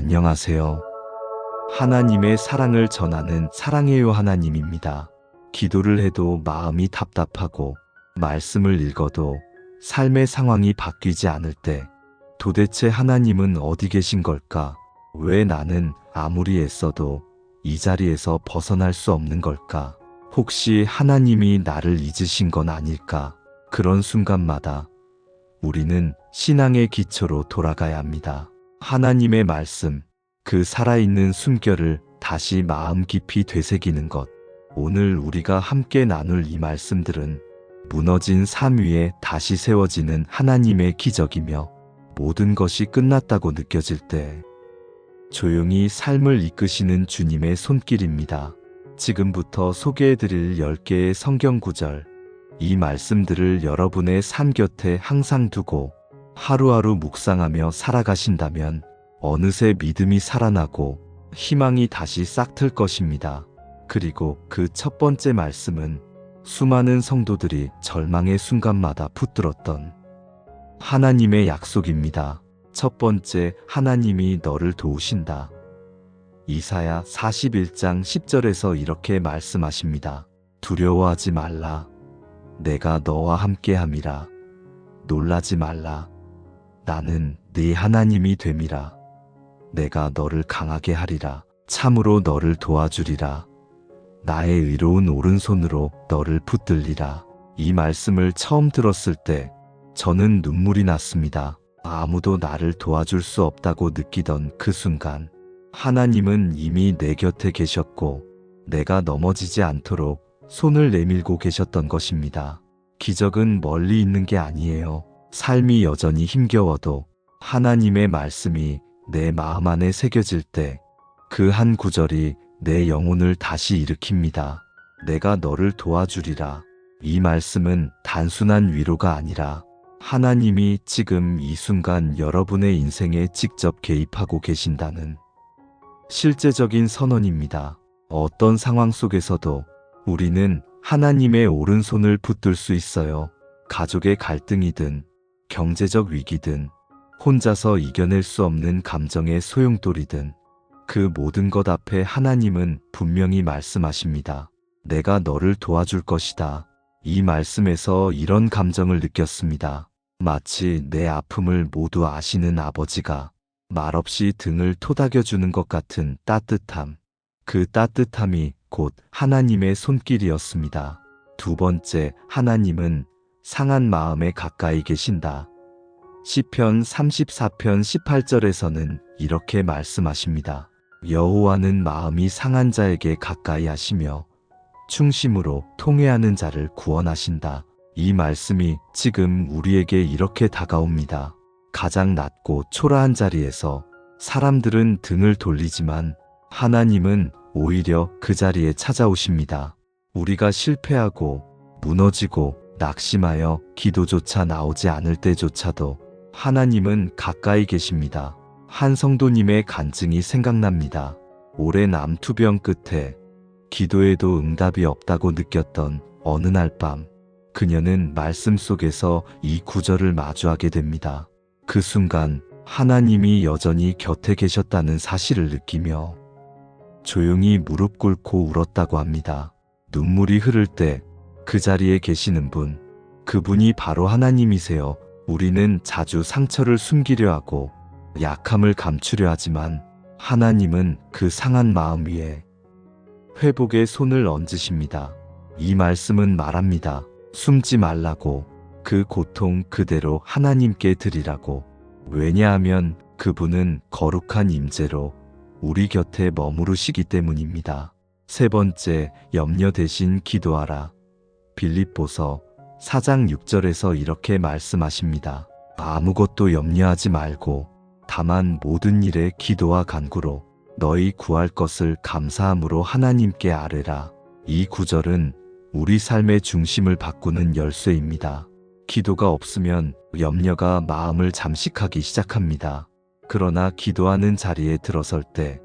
안녕하세요. 하나님의 사랑을 전하는 사랑해요 하나님입니다. 기도를 해도 마음이 답답하고 말씀을 읽어도 삶의 상황이 바뀌지 않을 때 도대체 하나님은 어디 계신 걸까? 왜 나는 아무리 애써도 이 자리에서 벗어날 수 없는 걸까? 혹시 하나님이 나를 잊으신 건 아닐까? 그런 순간마다 우리는 신앙의 기초로 돌아가야 합니다. 하나님의 말씀, 그 살아있는 숨결을 다시 마음 깊이 되새기는 것. 오늘 우리가 함께 나눌 이 말씀들은 무너진 삶 위에 다시 세워지는 하나님의 기적이며 모든 것이 끝났다고 느껴질 때 조용히 삶을 이끄시는 주님의 손길입니다. 지금부터 소개해드릴 10개의 성경 구절, 이 말씀들을 여러분의 삶 곁에 항상 두고 하루하루 묵상하며 살아가신다면 어느새 믿음이 살아나고 희망이 다시 싹틀 것입니다. 그리고 그 첫 번째 말씀은 수많은 성도들이 절망의 순간마다 붙들었던 하나님의 약속입니다. 첫 번째, 하나님이 너를 도우신다. 이사야 41장 10절에서 이렇게 말씀하십니다. 두려워하지 말라. 내가 너와 함께함이라. 놀라지 말라. 나는 네 하나님이 됨이라. 내가 너를 강하게 하리라. 참으로 너를 도와주리라. 나의 의로운 오른손으로 너를 붙들리라. 이 말씀을 처음 들었을 때 저는 눈물이 났습니다. 아무도 나를 도와줄 수 없다고 느끼던 그 순간 하나님은 이미 내 곁에 계셨고 내가 넘어지지 않도록 손을 내밀고 계셨던 것입니다. 기적은 멀리 있는 게 아니에요. 삶이 여전히 힘겨워도 하나님의 말씀이 내 마음 안에 새겨질 때 그 한 구절이 내 영혼을 다시 일으킵니다. 내가 너를 도와주리라. 이 말씀은 단순한 위로가 아니라 하나님이 지금 이 순간 여러분의 인생에 직접 개입하고 계신다는 실제적인 선언입니다. 어떤 상황 속에서도 우리는 하나님의 오른손을 붙들 수 있어요. 가족의 갈등이든 경제적 위기든 혼자서 이겨낼 수 없는 감정의 소용돌이든 그 모든 것 앞에 하나님은 분명히 말씀하십니다. 내가 너를 도와줄 것이다. 이 말씀에서 이런 감정을 느꼈습니다. 마치 내 아픔을 모두 아시는 아버지가 말없이 등을 토닥여주는 것 같은 따뜻함. 그 따뜻함이 곧 하나님의 손길이었습니다. 두 번째, 하나님은 상한 마음에 가까이 계신다. 시편 34편 18절에서는 이렇게 말씀하십니다. 여호와는 마음이 상한 자에게 가까이 하시며 충심으로 통회하는 자를 구원하신다. 이 말씀이 지금 우리에게 이렇게 다가옵니다. 가장 낮고 초라한 자리에서 사람들은 등을 돌리지만 하나님은 오히려 그 자리에 찾아오십니다. 우리가 실패하고 무너지고 낙심하여 기도조차 나오지 않을 때조차도 하나님은 가까이 계십니다. 한 성도님의 간증이 생각납니다. 오랜 암투병 끝에 기도해도 응답이 없다고 느꼈던 어느 날 밤, 그녀는 말씀 속에서 이 구절을 마주하게 됩니다. 그 순간 하나님이 여전히 곁에 계셨다는 사실을 느끼며 조용히 무릎 꿇고 울었다고 합니다. 눈물이 흐를 때 그 자리에 계시는 분, 그분이 바로 하나님이세요. 우리는 자주 상처를 숨기려 하고 약함을 감추려 하지만 하나님은 그 상한 마음 위에 회복의 손을 얹으십니다. 이 말씀은 말합니다. 숨지 말라고, 그 고통 그대로 하나님께 드리라고. 왜냐하면 그분은 거룩한 임재로 우리 곁에 머무르시기 때문입니다. 세 번째, 염려 대신 기도하라. 빌립보서 4장 6절에서 이렇게 말씀하십니다. 아무것도 염려하지 말고 다만 모든 일에 기도와 간구로 너희 구할 것을 감사함으로 하나님께 아뢰라. 이 구절은 우리 삶의 중심을 바꾸는 열쇠입니다. 기도가 없으면 염려가 마음을 잠식하기 시작합니다. 그러나 기도하는 자리에 들어설 때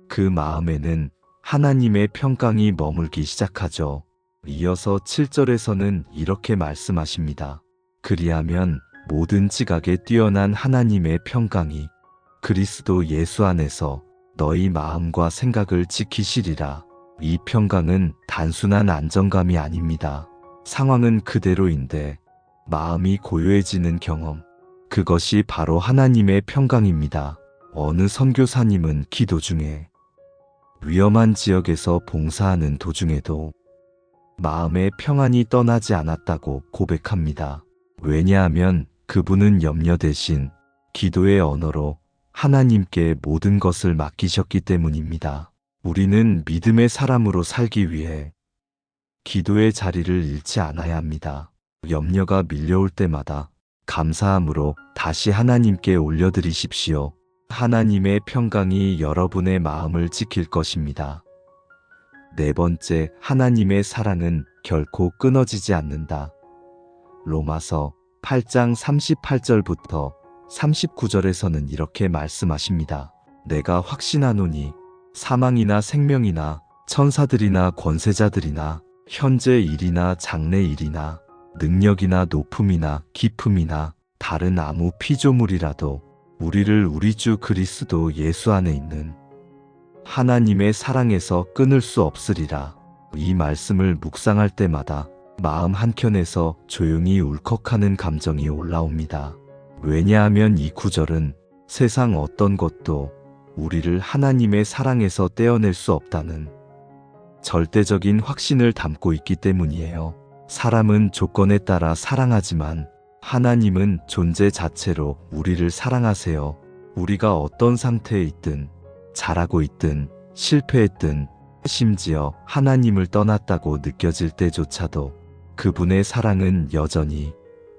그 마음에는 하나님의 평강이 머물기 시작하죠. 이어서 7절에서는 이렇게 말씀하십니다. 그리하면 모든 지각에 뛰어난 하나님의 평강이 그리스도 예수 안에서 너희 마음과 생각을 지키시리라. 이 평강은 단순한 안정감이 아닙니다. 상황은 그대로인데 마음이 고요해지는 경험. 그것이 바로 하나님의 평강입니다. 어느 선교사님은 기도 중에 위험한 지역에서 봉사하는 도중에도 마음의 평안이 떠나지 않았다고 고백합니다. 왜냐하면 그분은 염려 대신 기도의 언어로 하나님께 모든 것을 맡기셨기 때문입니다. 우리는 믿음의 사람으로 살기 위해 기도의 자리를 잃지 않아야 합니다. 염려가 밀려올 때마다 감사함으로 다시 하나님께 올려드리십시오. 하나님의 평강이 여러분의 마음을 지킬 것입니다. 네 번째, 하나님의 사랑은 결코 끊어지지 않는다. 로마서 8장 38절부터 39절에서는 이렇게 말씀하십니다. 내가 확신하노니 사망이나 생명이나 천사들이나 권세자들이나 현재 일이나 장래 일이나 능력이나 높음이나 깊음이나 다른 아무 피조물이라도 우리를 우리 주 그리스도 예수 안에 있는 하나님의 사랑에서 끊을 수 없으리라. 이 말씀을 묵상할 때마다 마음 한켠에서 조용히 울컥하는 감정이 올라옵니다. 왜냐하면 이 구절은 세상 어떤 것도 우리를 하나님의 사랑에서 떼어낼 수 없다는 절대적인 확신을 담고 있기 때문이에요. 사람은 조건에 따라 사랑하지만 하나님은 존재 자체로 우리를 사랑하세요. 우리가 어떤 상태에 있든 잘하고 있든 실패했든 심지어 하나님을 떠났다고 느껴질 때조차도 그분의 사랑은 여전히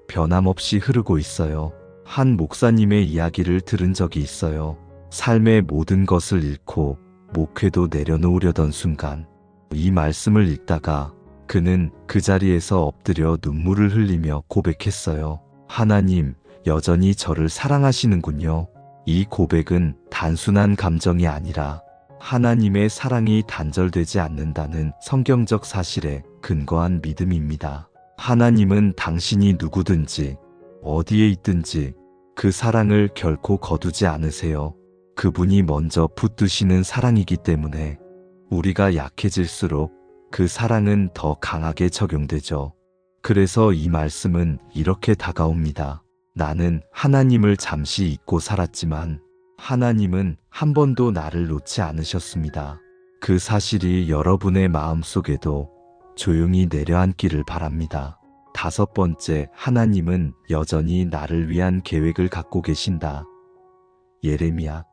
변함없이 흐르고 있어요. 한 목사님의 이야기를 들은 적이 있어요. 삶의 모든 것을 잃고 목회도 내려놓으려던 순간 이 말씀을 읽다가 그는 그 자리에서 엎드려 눈물을 흘리며 고백했어요. 하나님, 여전히 저를 사랑하시는군요. 이 고백은 단순한 감정이 아니라 하나님의 사랑이 단절되지 않는다는 성경적 사실에 근거한 믿음입니다. 하나님은 당신이 누구든지 어디에 있든지 그 사랑을 결코 거두지 않으세요. 그분이 먼저 붙드시는 사랑이기 때문에 우리가 약해질수록 그 사랑은 더 강하게 적용되죠. 그래서 이 말씀은 이렇게 다가옵니다. 나는 하나님을 잠시 잊고 살았지만 하나님은 한 번도 나를 놓지 않으셨습니다. 그 사실이 여러분의 마음속에도 조용히 내려앉기를 바랍니다. 다섯 번째, 하나님은 여전히 나를 위한 계획을 갖고 계신다. 예레미야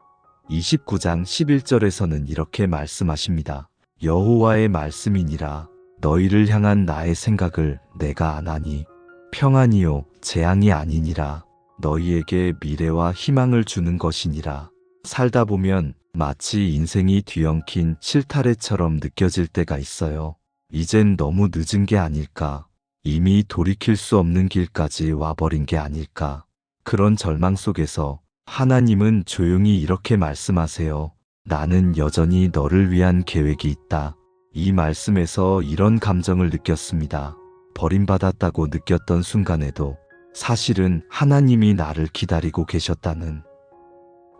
29장 11절에서는 이렇게 말씀하십니다. 여호와의 말씀이니라. 너희를 향한 나의 생각을 내가 아나니 평안이요 재앙이 아니니라. 너희에게 미래와 희망을 주는 것이니라. 살다 보면 마치 인생이 뒤엉킨 실타래처럼 느껴질 때가 있어요. 이젠 너무 늦은 게 아닐까? 이미 돌이킬 수 없는 길까지 와버린 게 아닐까? 그런 절망 속에서 하나님은 조용히 이렇게 말씀하세요. 나는 여전히 너를 위한 계획이 있다. 이 말씀에서 이런 감정을 느꼈습니다. 버림받았다고 느꼈던 순간에도 사실은 하나님이 나를 기다리고 계셨다는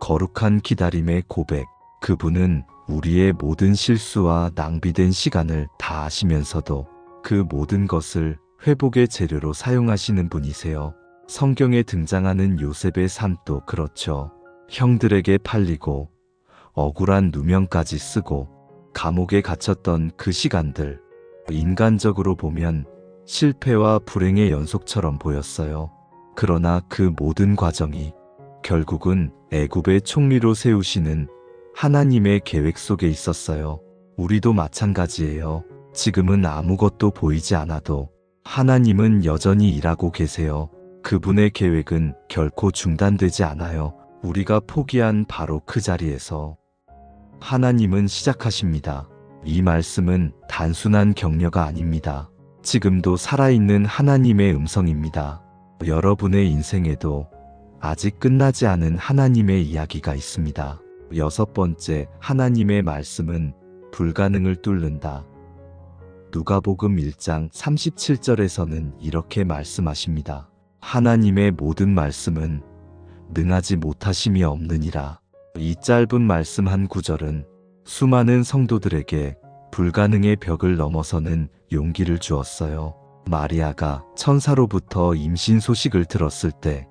거룩한 기다림의 고백. 그분은 우리의 모든 실수와 낭비된 시간을 다 아시면서도 그 모든 것을 회복의 재료로 사용하시는 분이세요. 성경에 등장하는 요셉의 삶도 그렇죠. 형들에게 팔리고 억울한 누명까지 쓰고 감옥에 갇혔던 그 시간들, 인간적으로 보면 실패와 불행의 연속처럼 보였어요. 그러나 그 모든 과정이 결국은 애굽의 총리로 세우시는 하나님의 계획 속에 있었어요. 우리도 마찬가지예요. 지금은 아무것도 보이지 않아도 하나님은 여전히 일하고 계세요. 그분의 계획은 결코 중단되지 않아요. 우리가 포기한 바로 그 자리에서 하나님은 시작하십니다. 이 말씀은 단순한 격려가 아닙니다. 지금도 살아있는 하나님의 음성입니다. 여러분의 인생에도 아직 끝나지 않은 하나님의 이야기가 있습니다. 여섯 번째, 하나님의 말씀은 불가능을 뚫는다. 누가복음 1장 37절에서는 이렇게 말씀하십니다. 하나님의 모든 말씀은 능하지 못하심이 없느니라. 이 짧은 말씀 한 구절은 수많은 성도들에게 불가능의 벽을 넘어서는 용기를 주었어요. 마리아가 천사로부터 임신 소식을 들었을 때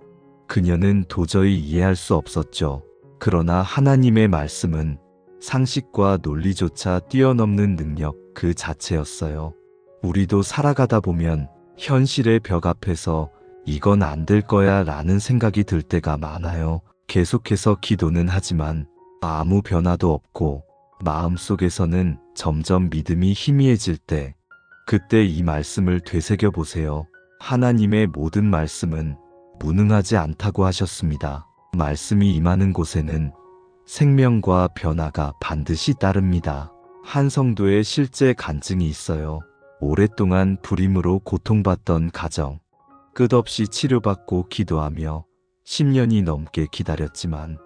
그녀는 도저히 이해할 수 없었죠. 그러나 하나님의 말씀은 상식과 논리조차 뛰어넘는 능력 그 자체였어요. 우리도 살아가다 보면 현실의 벽 앞에서 이건 안 될 거야 라는 생각이 들 때가 많아요. 계속해서 기도는 하지만 아무 변화도 없고 마음속에서는 점점 믿음이 희미해질 때 그때 이 말씀을 되새겨 보세요. 하나님의 모든 말씀은 무능하지 않다고 하셨습니다. 말씀이 임하는 곳에는 생명과 변화가 반드시 따릅니다. 한 성도의 실제 간증이 있어요. 오랫동안 불임으로 고통받던 가정, 끝없이 치료받고 기도하며 10년이 넘게 기다렸지만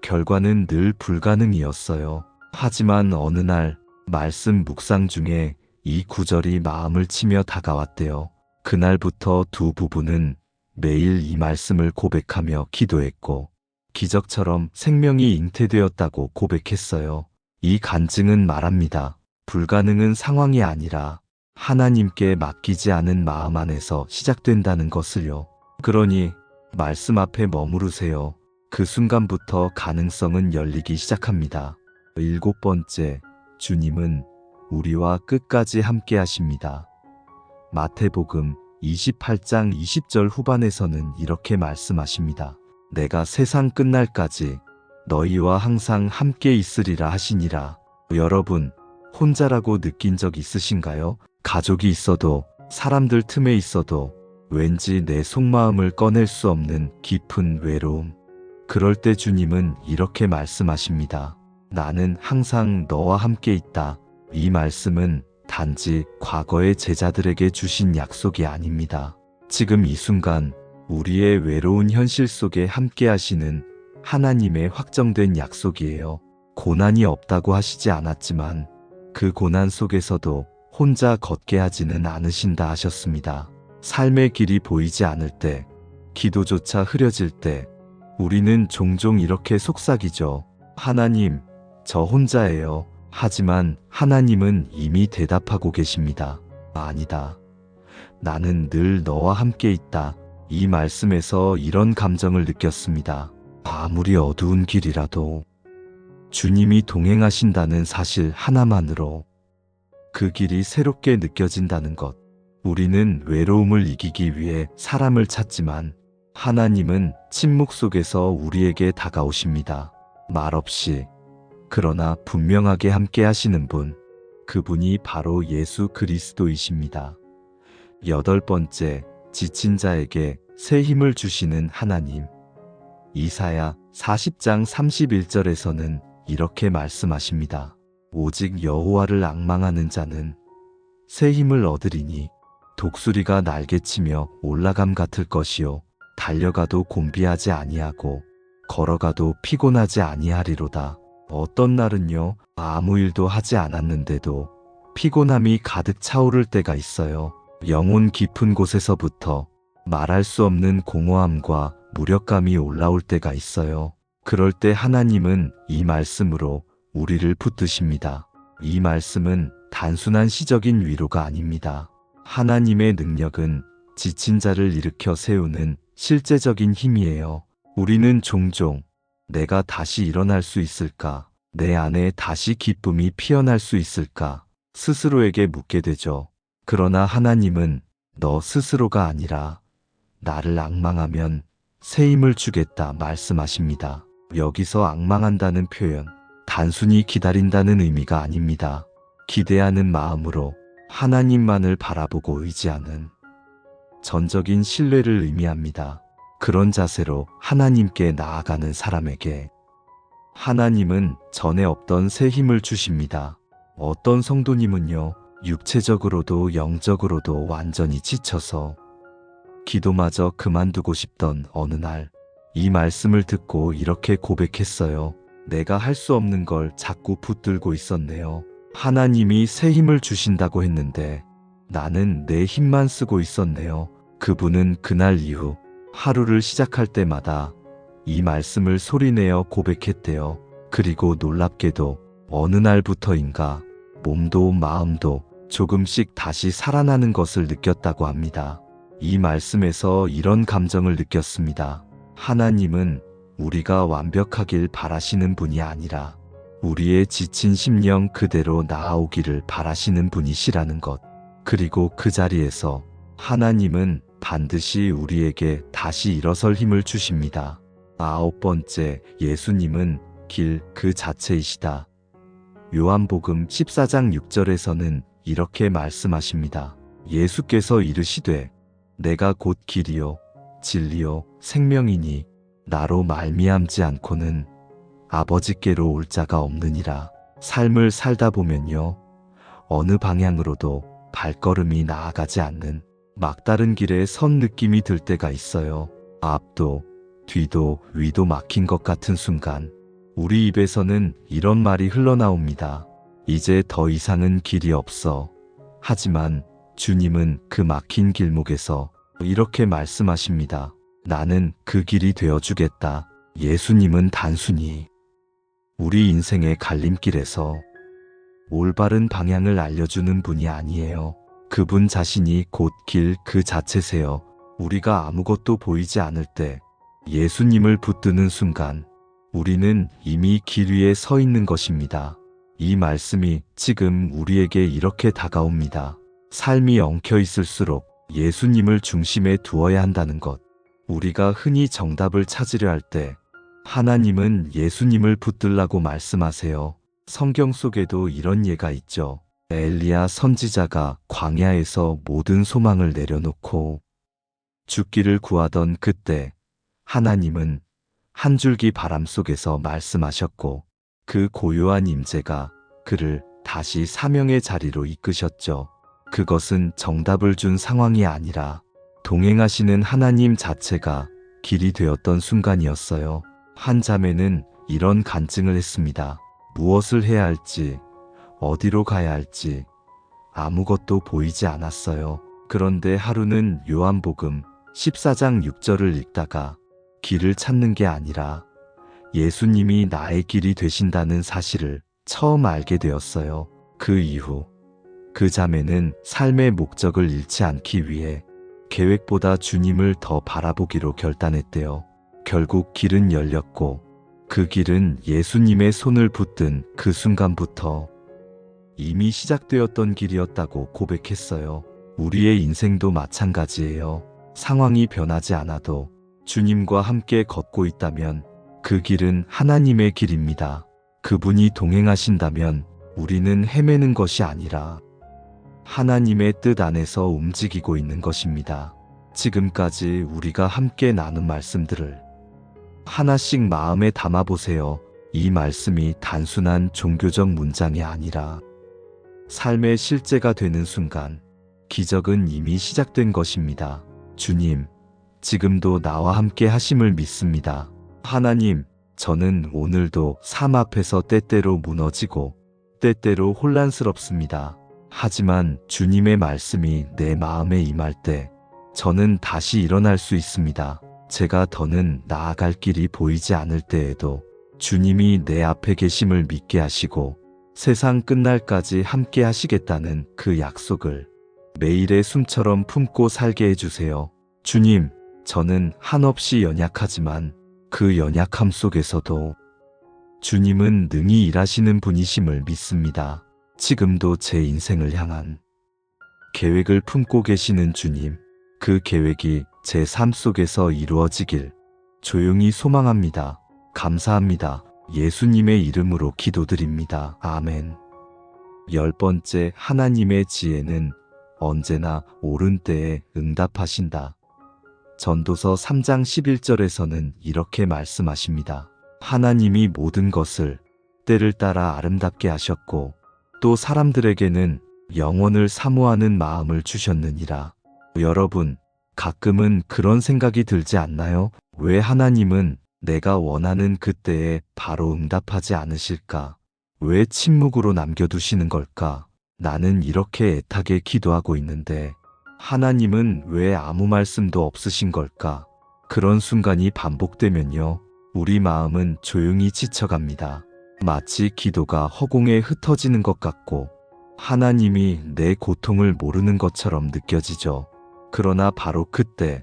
결과는 늘 불가능이었어요. 하지만 어느 날 말씀 묵상 중에 이 구절이 마음을 치며 다가왔대요. 그날부터 두 부부는 매일 이 말씀을 고백하며 기도했고 기적처럼 생명이 잉태되었다고 고백했어요. 이 간증은 말합니다. 불가능은 상황이 아니라 하나님께 맡기지 않은 마음 안에서 시작된다는 것을요. 그러니 말씀 앞에 머무르세요. 그 순간부터 가능성은 열리기 시작합니다. 7번째, 주님은 우리와 끝까지 함께 하십니다. 마태복음 28장 20절 후반에서는 이렇게 말씀하십니다. 내가 세상 끝날까지 너희와 항상 함께 있으리라 하시니라. 여러분, 혼자라고 느낀 적 있으신가요? 가족이 있어도, 사람들 틈에 있어도 왠지 내 속마음을 꺼낼 수 없는 깊은 외로움. 그럴 때 주님은 이렇게 말씀하십니다. 나는 항상 너와 함께 있다. 이 말씀은 단지 과거의 제자들에게 주신 약속이 아닙니다. 지금 이 순간 우리의 외로운 현실 속에 함께 하시는 하나님의 확정된 약속이에요. 고난이 없다고 하시지 않았지만 그 고난 속에서도 혼자 걷게 하지는 않으신다 하셨습니다. 삶의 길이 보이지 않을 때, 기도조차 흐려질 때 우리는 종종 이렇게 속삭이죠. 하나님, 저 혼자예요. 하지만 하나님은 이미 대답하고 계십니다. 아니다. 나는 늘 너와 함께 있다. 이 말씀에서 이런 감정을 느꼈습니다. 아무리 어두운 길이라도 주님이 동행하신다는 사실 하나만으로 그 길이 새롭게 느껴진다는 것. 우리는 외로움을 이기기 위해 사람을 찾지만 하나님은 침묵 속에서 우리에게 다가오십니다. 말없이, 그러나 분명하게 함께 하시는 분, 그분이 바로 예수 그리스도이십니다. 8번째, 지친 자에게 새 힘을 주시는 하나님. 이사야 40장 31절에서는 이렇게 말씀하십니다. 오직 여호와를 앙망하는 자는 새 힘을 얻으리니 독수리가 날개치며 올라감 같을 것이요 달려가도 곤비하지 아니하고 걸어가도 피곤하지 아니하리로다. 어떤 날은요, 아무 일도 하지 않았는데도 피곤함이 가득 차오를 때가 있어요. 영혼 깊은 곳에서부터 말할 수 없는 공허함과 무력감이 올라올 때가 있어요. 그럴 때 하나님은 이 말씀으로 우리를 붙드십니다. 이 말씀은 단순한 시적인 위로가 아닙니다. 하나님의 능력은 지친 자를 일으켜 세우는 실제적인 힘이에요. 우리는 종종 내가 다시 일어날 수 있을까? 내 안에 다시 기쁨이 피어날 수 있을까? 스스로에게 묻게 되죠. 그러나 하나님은 너 스스로가 아니라 나를 앙망하면 새 힘을 주겠다 말씀하십니다. 여기서 앙망한다는 표현, 단순히 기다린다는 의미가 아닙니다. 기대하는 마음으로 하나님만을 바라보고 의지하는 전적인 신뢰를 의미합니다. 그런 자세로 하나님께 나아가는 사람에게 하나님은 전에 없던 새 힘을 주십니다. 어떤 성도님은요, 육체적으로도 영적으로도 완전히 지쳐서 기도마저 그만두고 싶던 어느 날, 이 말씀을 듣고 이렇게 고백했어요. 내가 할 수 없는 걸 자꾸 붙들고 있었네요. 하나님이 새 힘을 주신다고 했는데 나는 내 힘만 쓰고 있었네요. 그분은 그날 이후 하루를 시작할 때마다 이 말씀을 소리내어 고백했대요. 그리고 놀랍게도 어느 날부터인가 몸도 마음도 조금씩 다시 살아나는 것을 느꼈다고 합니다. 이 말씀에서 이런 감정을 느꼈습니다. 하나님은 우리가 완벽하길 바라시는 분이 아니라 우리의 지친 심령 그대로 나아오기를 바라시는 분이시라는 것. 그리고 그 자리에서 하나님은 반드시 우리에게 다시 일어설 힘을 주십니다. 9번째, 예수님은 길 그 자체이시다. 요한복음 14장 6절에서는 이렇게 말씀하십니다. 예수께서 이르시되 내가 곧 길이요 진리요 생명이니 나로 말미암지 않고는 아버지께로 올 자가 없느니라. 삶을 살다 보면요, 어느 방향으로도 발걸음이 나아가지 않는 막다른 길에 선 느낌이 들 때가 있어요. 앞도 뒤도 위도 막힌 것 같은 순간 우리 입에서는 이런 말이 흘러나옵니다. 이제 더 이상은 길이 없어. 하지만 주님은 그 막힌 길목에서 이렇게 말씀하십니다. 나는 그 길이 되어주겠다. 예수님은 단순히 우리 인생의 갈림길에서 올바른 방향을 알려주는 분이 아니에요. 그분 자신이 곧 길 그 자체세요. 우리가 아무것도 보이지 않을 때 예수님을 붙드는 순간 우리는 이미 길 위에 서 있는 것입니다. 이 말씀이 지금 우리에게 이렇게 다가옵니다. 삶이 엉켜 있을수록 예수님을 중심에 두어야 한다는 것. 우리가 흔히 정답을 찾으려 할 때 하나님은 예수님을 붙들라고 말씀하세요. 성경 속에도 이런 예가 있죠. 엘리야 선지자가 광야에서 모든 소망을 내려놓고 죽기를 구하던 그때 하나님은 한 줄기 바람 속에서 말씀하셨고 그 고요한 임재가 그를 다시 사명의 자리로 이끄셨죠. 그것은 정답을 준 상황이 아니라 동행하시는 하나님 자체가 길이 되었던 순간이었어요. 한 자매는 이런 간증을 했습니다. 무엇을 해야 할지, 어디로 가야 할지 아무것도 보이지 않았어요. 그런데 하루는 요한복음 14장 6절을 읽다가 길을 찾는 게 아니라 예수님이 나의 길이 되신다는 사실을 처음 알게 되었어요. 그 이후 그 자매는 삶의 목적을 잃지 않기 위해 계획보다 주님을 더 바라보기로 결단했대요. 결국 길은 열렸고 그 길은 예수님의 손을 붙든 그 순간부터 이미 시작되었던 길이었다고 고백했어요. 우리의 인생도 마찬가지예요. 상황이 변하지 않아도 주님과 함께 걷고 있다면 그 길은 하나님의 길입니다. 그분이 동행하신다면 우리는 헤매는 것이 아니라 하나님의 뜻 안에서 움직이고 있는 것입니다. 지금까지 우리가 함께 나눈 말씀들을 하나씩 마음에 담아보세요. 이 말씀이 단순한 종교적 문장이 아니라 삶의 실제가 되는 순간 기적은 이미 시작된 것입니다. 주님, 지금도 나와 함께 하심을 믿습니다. 하나님, 저는 오늘도 삶 앞에서 때때로 무너지고 때때로 혼란스럽습니다. 하지만 주님의 말씀이 내 마음에 임할 때 저는 다시 일어날 수 있습니다. 제가 더는 나아갈 길이 보이지 않을 때에도 주님이 내 앞에 계심을 믿게 하시고 세상 끝날까지 함께 하시겠다는 그 약속을 매일의 숨처럼 품고 살게 해주세요. 주님, 저는 한없이 연약하지만 그 연약함 속에서도 주님은 능히 일하시는 분이심을 믿습니다. 지금도 제 인생을 향한 계획을 품고 계시는 주님, 그 계획이 제 삶 속에서 이루어지길 조용히 소망합니다. 감사합니다. 예수님의 이름으로 기도드립니다. 아멘. 10번째, 하나님의 지혜는 언제나 옳은 때에 응답하신다. 전도서 3장 11절에서는 이렇게 말씀하십니다. 하나님이 모든 것을 때를 따라 아름답게 하셨고 또 사람들에게는 영원을 사모하는 마음을 주셨느니라. 여러분, 가끔은 그런 생각이 들지 않나요? 왜 하나님은 내가 원하는 그때에 바로 응답하지 않으실까? 왜 침묵으로 남겨두시는 걸까? 나는 이렇게 애타게 기도하고 있는데 하나님은 왜 아무 말씀도 없으신 걸까? 그런 순간이 반복되면요, 우리 마음은 조용히 지쳐갑니다. 마치 기도가 허공에 흩어지는 것 같고 하나님이 내 고통을 모르는 것처럼 느껴지죠. 그러나 바로 그때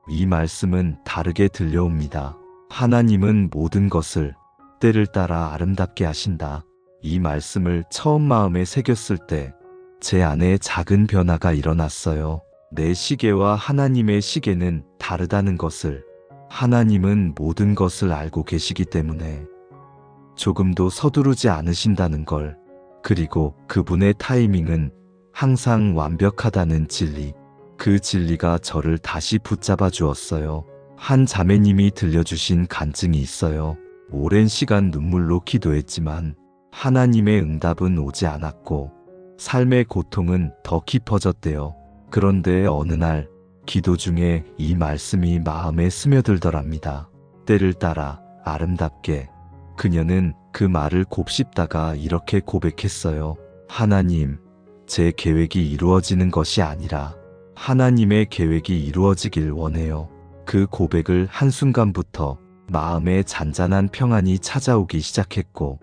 이 말씀은 다르게 들려옵니다. 하나님은 모든 것을 때를 따라 아름답게 하신다. 이 말씀을 처음 마음에 새겼을 때 제 안에 작은 변화가 일어났어요. 내 시계와 하나님의 시계는 다르다는 것을, 하나님은 모든 것을 알고 계시기 때문에 조금도 서두르지 않으신다는 걸, 그리고 그분의 타이밍은 항상 완벽하다는 진리, 그 진리가 저를 다시 붙잡아 주었어요. 한 자매님이 들려주신 간증이 있어요. 오랜 시간 눈물로 기도했지만 하나님의 응답은 오지 않았고 삶의 고통은 더 깊어졌대요. 그런데 어느 날 기도 중에 이 말씀이 마음에 스며들더랍니다. 때를 따라 아름답게. 그녀는 그 말을 곱씹다가 이렇게 고백했어요. 하나님, 제 계획이 이루어지는 것이 아니라 하나님의 계획이 이루어지길 원해요. 그 고백을 한순간부터 마음에 잔잔한 평안이 찾아오기 시작했고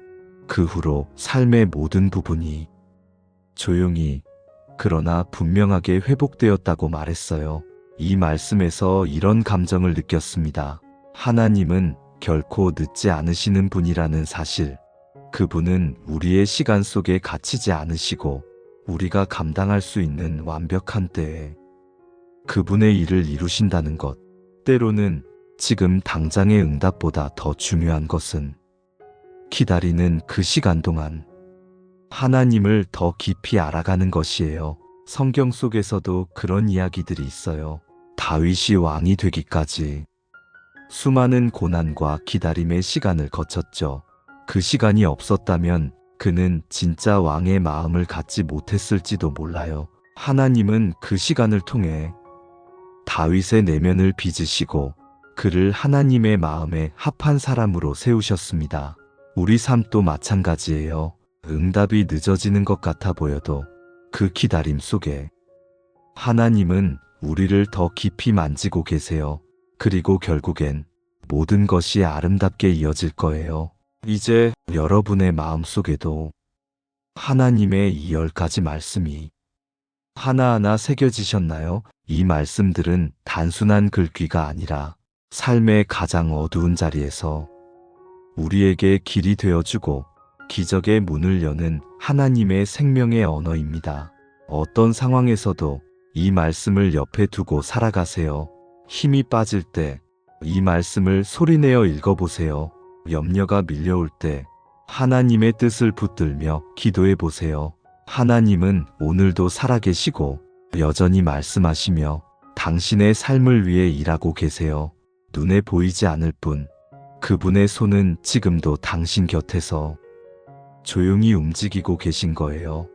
그 후로 삶의 모든 부분이 조용히 그러나 분명하게 회복되었다고 말했어요. 이 말씀에서 이런 감정을 느꼈습니다. 하나님은 결코 늦지 않으시는 분이라는 사실. 그분은 우리의 시간 속에 갇히지 않으시고 우리가 감당할 수 있는 완벽한 때에 그분의 일을 이루신다는 것. 때로는 지금 당장의 응답보다 더 중요한 것은 기다리는 그 시간 동안 하나님을 더 깊이 알아가는 것이에요. 성경 속에서도 그런 이야기들이 있어요. 다윗이 왕이 되기까지 수많은 고난과 기다림의 시간을 거쳤죠. 그 시간이 없었다면 그는 진짜 왕의 마음을 갖지 못했을지도 몰라요. 하나님은 그 시간을 통해 다윗의 내면을 빚으시고 그를 하나님의 마음에 합한 사람으로 세우셨습니다. 우리 삶도 마찬가지예요. 응답이 늦어지는 것 같아 보여도 그 기다림 속에 하나님은 우리를 더 깊이 만지고 계세요. 그리고 결국엔 모든 것이 아름답게 이어질 거예요. 이제 여러분의 마음 속에도 하나님의 이 10가지 말씀이 하나하나 새겨지셨나요? 이 말씀들은 단순한 글귀가 아니라 삶의 가장 어두운 자리에서 우리에게 길이 되어주고 기적의 문을 여는 하나님의 생명의 언어입니다. 어떤 상황에서도 이 말씀을 옆에 두고 살아가세요. 힘이 빠질 때 이 말씀을 소리내어 읽어보세요. 염려가 밀려올 때 하나님의 뜻을 붙들며 기도해 보세요. 하나님은 오늘도 살아계시고 여전히 말씀하시며 당신의 삶을 위해 일하고 계세요. 눈에 보이지 않을 뿐 그분의 손은 지금도 당신 곁에서 조용히 움직이고 계신 거예요.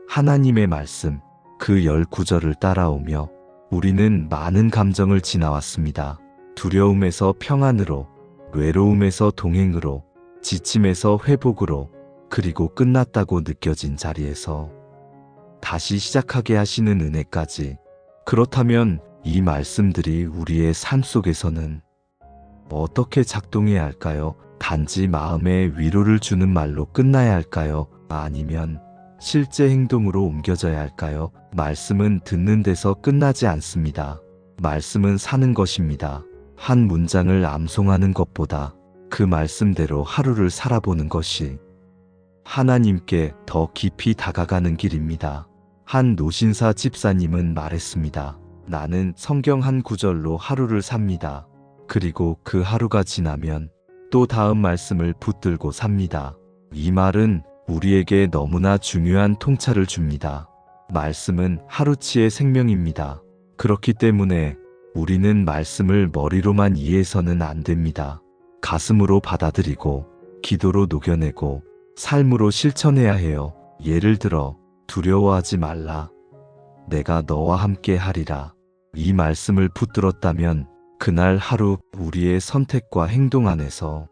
하나님의 말씀, 그 10구절을 따라오며 우리는 많은 감정을 지나왔습니다. 두려움에서 평안으로, 외로움에서 동행으로, 지침에서 회복으로, 그리고 끝났다고 느껴진 자리에서 다시 시작하게 하시는 은혜까지. 그렇다면 이 말씀들이 우리의 삶 속에서는 어떻게 작동해야 할까요? 단지 마음에 위로를 주는 말로 끝나야 할까요? 아니면 실제 행동으로 옮겨져야 할까요? 말씀은 듣는 데서 끝나지 않습니다. 말씀은 사는 것입니다. 한 문장을 암송하는 것보다 그 말씀대로 하루를 살아보는 것이 하나님께 더 깊이 다가가는 길입니다. 한 노신사 집사님은 말했습니다. 나는 성경 한 구절로 하루를 삽니다. 그리고 그 하루가 지나면 또 다음 말씀을 붙들고 삽니다. 이 말은 우리에게 너무나 중요한 통찰을 줍니다. 말씀은 하루치의 생명입니다. 그렇기 때문에 우리는 말씀을 머리로만 이해해서는 안 됩니다. 가슴으로 받아들이고 기도로 녹여내고 삶으로 실천해야 해요. 예를 들어 두려워하지 말라. 내가 너와 함께 하리라. 이 말씀을 붙들었다면 그날 하루 우리의 선택과 행동 안에서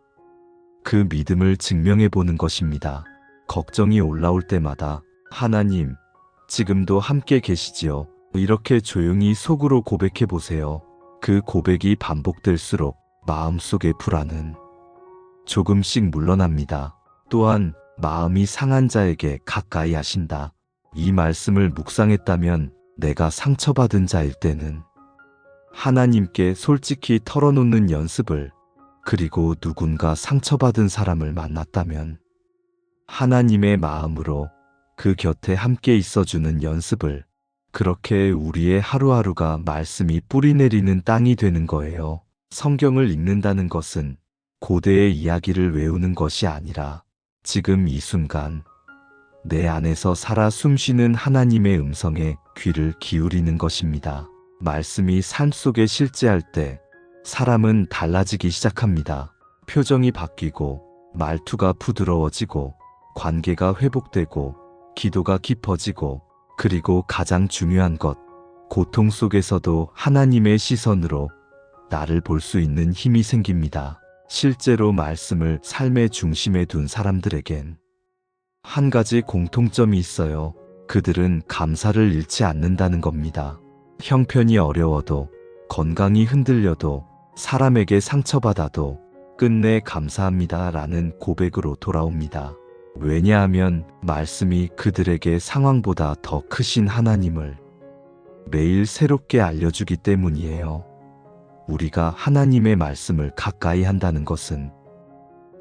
그 믿음을 증명해 보는 것입니다. 걱정이 올라올 때마다 하나님, 지금도 함께 계시지요. 이렇게 조용히 속으로 고백해 보세요. 그 고백이 반복될수록 마음속의 불안은 조금씩 물러납니다. 또한 마음이 상한 자에게 가까이 하신다. 이 말씀을 묵상했다면 내가 상처받은 자일 때는 하나님께 솔직히 털어놓는 연습을, 그리고 누군가 상처받은 사람을 만났다면 하나님의 마음으로 그 곁에 함께 있어주는 연습을, 그렇게 우리의 하루하루가 말씀이 뿌리내리는 땅이 되는 거예요. 성경을 읽는다는 것은 고대의 이야기를 외우는 것이 아니라 지금 이 순간 내 안에서 살아 숨쉬는 하나님의 음성에 귀를 기울이는 것입니다. 말씀이 삶 속에 실제할 때 사람은 달라지기 시작합니다. 표정이 바뀌고 말투가 부드러워지고 관계가 회복되고 기도가 깊어지고, 그리고 가장 중요한 것, 고통 속에서도 하나님의 시선으로 나를 볼 수 있는 힘이 생깁니다. 실제로 말씀을 삶의 중심에 둔 사람들에겐 한 가지 공통점이 있어요. 그들은 감사를 잃지 않는다는 겁니다. 형편이 어려워도, 건강이 흔들려도, 사람에게 상처받아도 끝내 감사합니다 라는 고백으로 돌아옵니다. 왜냐하면 말씀이 그들에게 상황보다 더 크신 하나님을 매일 새롭게 알려주기 때문이에요. 우리가 하나님의 말씀을 가까이 한다는 것은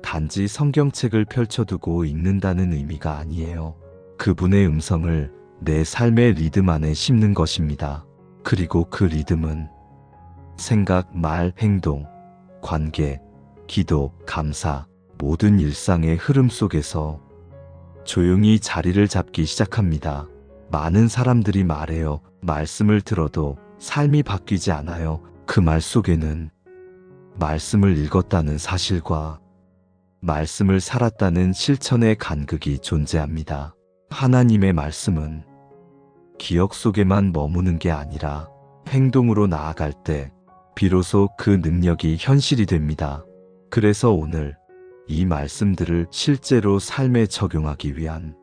단지 성경책을 펼쳐두고 읽는다는 의미가 아니에요. 그분의 음성을 내 삶의 리듬 안에 심는 것입니다. 그리고 그 리듬은 생각, 말, 행동, 관계, 기도, 감사, 모든 일상의 흐름 속에서 조용히 자리를 잡기 시작합니다. 많은 사람들이 말해요. 말씀을 들어도 삶이 바뀌지 않아요. 그 말 속에는 말씀을 읽었다는 사실과 말씀을 살았다는 실천의 간극이 존재합니다. 하나님의 말씀은 기억 속에만 머무는 게 아니라 행동으로 나아갈 때 비로소 그 능력이 현실이 됩니다. 그래서 오늘 이 말씀들을 실제로 삶에 적용하기 위한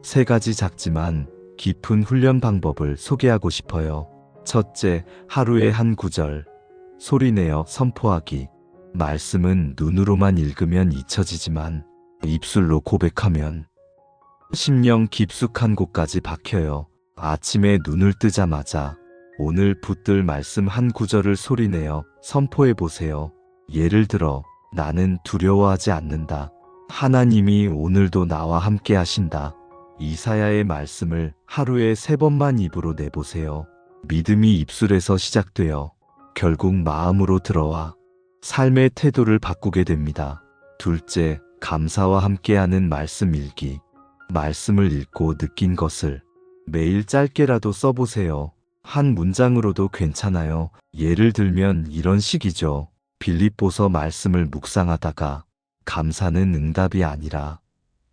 3가지 작지만 깊은 훈련 방법을 소개하고 싶어요. 첫째, 하루에 한 구절 소리내어 선포하기. 말씀은 눈으로만 읽으면 잊혀지지만 입술로 고백하면 심령 깊숙한 곳까지 박혀요. 아침에 눈을 뜨자마자 오늘 붙들 말씀 한 구절을 소리내어 선포해 보세요. 예를 들어, 나는 두려워하지 않는다. 하나님이 오늘도 나와 함께 하신다. 이사야의 말씀을 하루에 3번만 입으로 내보세요. 믿음이 입술에서 시작되어 결국 마음으로 들어와 삶의 태도를 바꾸게 됩니다. 둘째, 감사와 함께하는 말씀 읽기. 말씀을 읽고 느낀 것을 매일 짧게라도 써보세요. 한 문장으로도 괜찮아요. 예를 들면 이런 식이죠. 빌립보서 말씀을 묵상하다가 감사는 응답이 아니라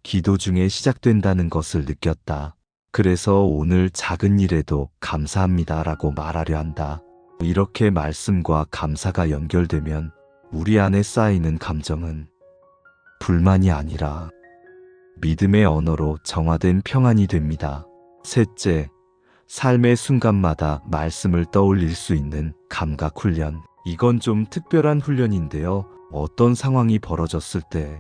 기도 중에 시작된다는 것을 느꼈다. 그래서 오늘 작은 일에도 감사합니다라고 말하려 한다. 이렇게 말씀과 감사가 연결되면 우리 안에 쌓이는 감정은 불만이 아니라 믿음의 언어로 정화된 평안이 됩니다. 셋째, 삶의 순간마다 말씀을 떠올릴 수 있는 감각 훈련. 이건 좀 특별한 훈련인데요. 어떤 상황이 벌어졌을 때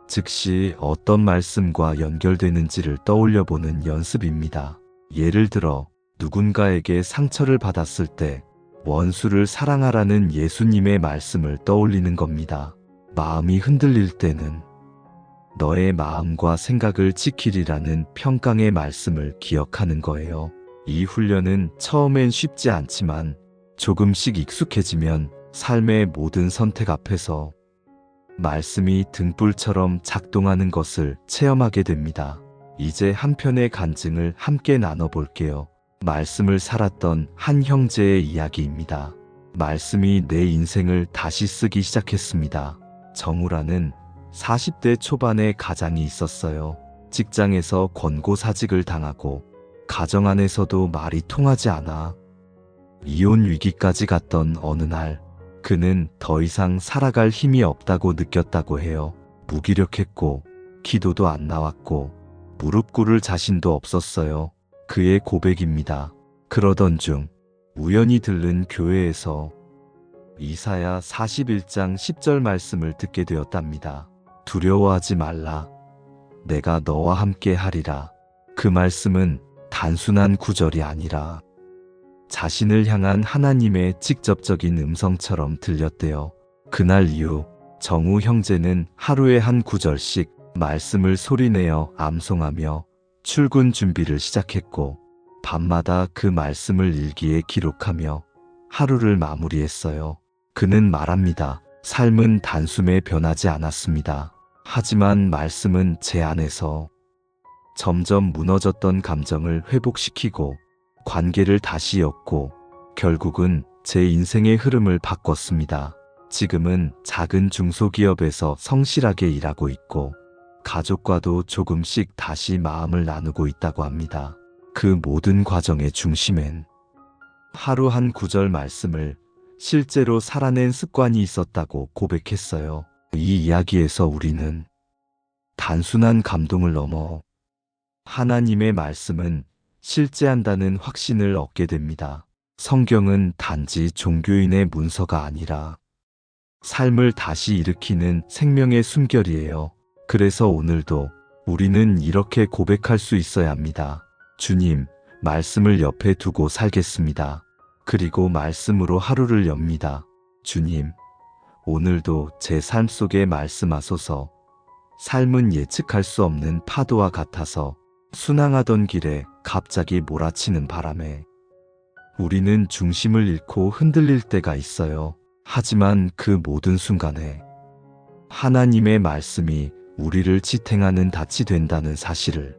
즉시 어떤 말씀과 연결되는지를 떠올려보는 연습입니다. 예를 들어 누군가에게 상처를 받았을 때 원수를 사랑하라는 예수님의 말씀을 떠올리는 겁니다. 마음이 흔들릴 때는 너의 마음과 생각을 지키리라는 평강의 말씀을 기억하는 거예요. 이 훈련은 처음엔 쉽지 않지만 조금씩 익숙해지면 삶의 모든 선택 앞에서 말씀이 등불처럼 작동하는 것을 체험하게 됩니다. 이제 한 편의 간증을 함께 나눠볼게요. 말씀을 살았던 한 형제의 이야기입니다. 말씀이 내 인생을 다시 쓰기 시작했습니다. 정우라는 40대 초반의 가장이 있었어요. 직장에서 권고사직을 당하고 가정 안에서도 말이 통하지 않아 이혼 위기까지 갔던 어느 날 그는 더 이상 살아갈 힘이 없다고 느꼈다고 해요. 무기력했고 기도도 안 나왔고 무릎 꿇을 자신도 없었어요. 그의 고백입니다. 그러던 중 우연히 들른 교회에서 이사야 41장 10절 말씀을 듣게 되었답니다. 두려워하지 말라. 내가 너와 함께 하리라. 그 말씀은 단순한 구절이 아니라 자신을 향한 하나님의 직접적인 음성처럼 들렸대요. 그날 이후 정우 형제는 하루에 한 구절씩 말씀을 소리내어 암송하며 출근 준비를 시작했고, 밤마다 그 말씀을 일기에 기록하며 하루를 마무리했어요. 그는 말합니다. 삶은 단숨에 변하지 않았습니다. 하지만 말씀은 제 안에서 점점 무너졌던 감정을 회복시키고 관계를 다시 엮고 결국은 제 인생의 흐름을 바꿨습니다. 지금은 작은 중소기업에서 성실하게 일하고 있고 가족과도 조금씩 다시 마음을 나누고 있다고 합니다. 그 모든 과정의 중심엔 하루 한 구절 말씀을 실제로 살아낸 습관이 있었다고 고백했어요. 이 이야기에서 우리는 단순한 감동을 넘어 하나님의 말씀은 실제한다는 확신을 얻게 됩니다. 성경은 단지 종교인의 문서가 아니라 삶을 다시 일으키는 생명의 숨결이에요. 그래서 오늘도 우리는 이렇게 고백할 수 있어야 합니다. 주님, 말씀을 옆에 두고 살겠습니다. 그리고 말씀으로 하루를 엽니다. 주님, 오늘도 제 삶 속에 말씀하소서. 삶은 예측할 수 없는 파도와 같아서 순항하던 길에 갑자기 몰아치는 바람에 우리는 중심을 잃고 흔들릴 때가 있어요. 하지만 그 모든 순간에 하나님의 말씀이 우리를 지탱하는 닻이 된다는 사실을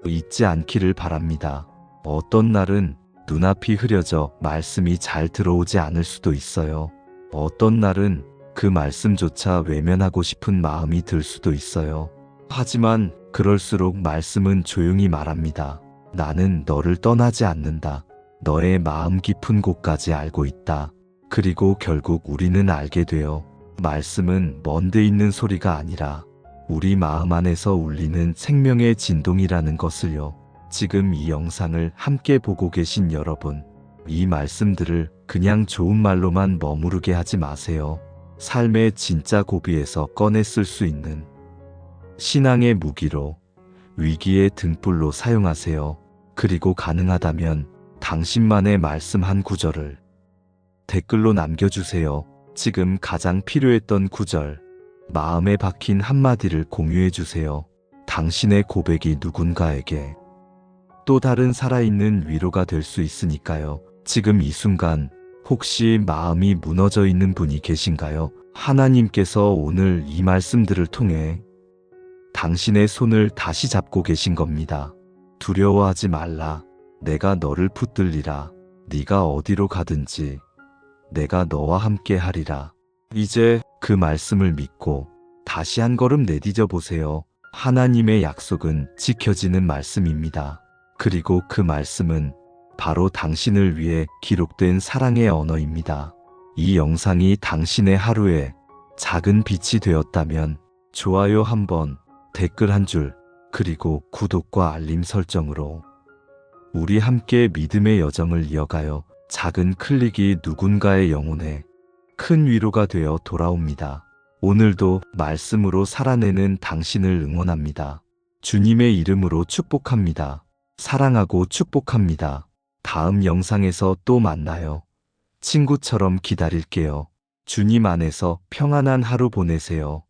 잊지 않기를 바랍니다. 어떤 날은 눈앞이 흐려져 말씀이 잘 들어오지 않을 수도 있어요. 어떤 날은 그 말씀조차 외면하고 싶은 마음이 들 수도 있어요. 하지만 그럴수록 말씀은 조용히 말합니다. 나는 너를 떠나지 않는다. 너의 마음 깊은 곳까지 알고 있다. 그리고 결국 우리는 알게 돼요. 말씀은 먼데 있는 소리가 아니라 우리 마음 안에서 울리는 생명의 진동이라는 것을요. 지금 이 영상을 함께 보고 계신 여러분, 이 말씀들을 그냥 좋은 말로만 머무르게 하지 마세요. 삶의 진짜 고비에서 꺼내 쓸 수 있는 신앙의 무기로, 위기의 등불로 사용하세요. 그리고 가능하다면 당신만의 말씀 한 구절을 댓글로 남겨주세요. 지금 가장 필요했던 구절, 마음에 박힌 한마디를 공유해주세요. 당신의 고백이 누군가에게 또 다른 살아있는 위로가 될 수 있으니까요. 지금 이 순간 혹시 마음이 무너져 있는 분이 계신가요? 하나님께서 오늘 이 말씀들을 통해 당신의 손을 다시 잡고 계신 겁니다. 두려워하지 말라. 내가 너를 붙들리라. 네가 어디로 가든지 내가 너와 함께 하리라. 이제 그 말씀을 믿고 다시 한 걸음 내디뎌 보세요. 하나님의 약속은 지켜지는 말씀입니다. 그리고 그 말씀은 바로 당신을 위해 기록된 사랑의 언어입니다. 이 영상이 당신의 하루에 작은 빛이 되었다면 좋아요 한번, 댓글 한 줄, 그리고 구독과 알림 설정으로 우리 함께 믿음의 여정을 이어가요. 작은 클릭이 누군가의 영혼에 큰 위로가 되어 돌아옵니다. 오늘도 말씀으로 살아내는 당신을 응원합니다. 주님의 이름으로 축복합니다. 사랑하고 축복합니다. 다음 영상에서 또 만나요. 친구처럼 기다릴게요. 주님 안에서 평안한 하루 보내세요.